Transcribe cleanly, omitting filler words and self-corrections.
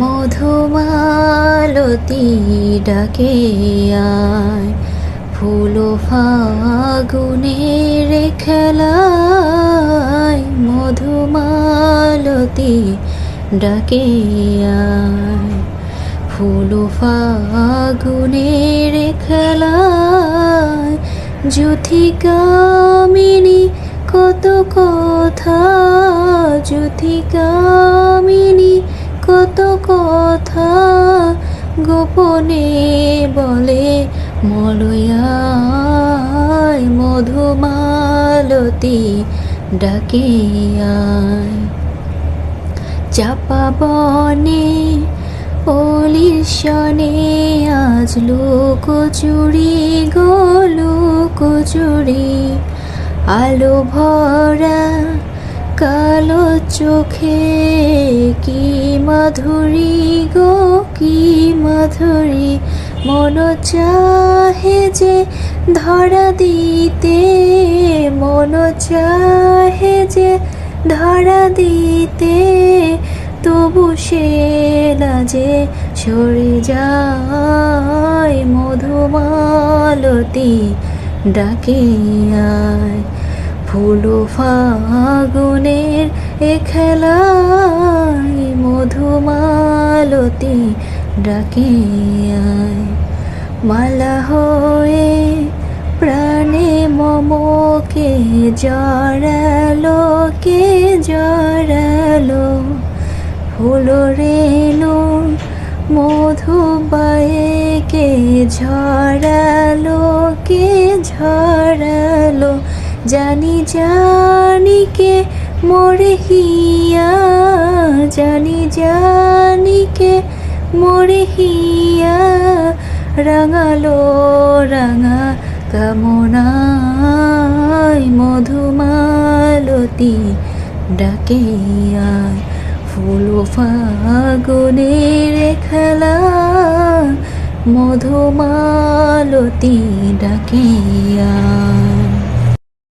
মধুমালতী ডাকে আয়, ফুল ফাগুনের খেলায়। মধুমালতী ডাকে আয়, ফুল ফাগুনের খেলায়। যুথিকামিনী কত কথা, যুথিকামিনী কত কথা, গোপনে বলে মলয়ায়। মধুমালতী ডাকে আয়, চাপা বনে অলির শনে আজ লুকোচুরি গো লুকোচুরি। আলো ভরা কালো চোখে কি মাধুরী গো কি মাধুরী। মন চাহে যে ধরা দিতে, মন চাহে যে ধরা দিতে, তবু সে লাজে সরে যায়। মধুমালতী ডাকে আয়, ফুল ফাগুনের খেলায়। মধুমালতী ডাকে আয়, মালা হয়ে প্রাণে মমকে জড়ালো কে জড়ালো। ফুল রেণু মধুবায়ে কে ঝরালো কে ঝরালো। জানি জানি কে মোরে হিয়া, জানি জানি কে মোরে হিয়া। রাঙালো রাঙা কামনায়, মধুমালতী ডাকে আয়, ফুল ফাগুনের খেলা। মধুমালতী ডাকে আয়।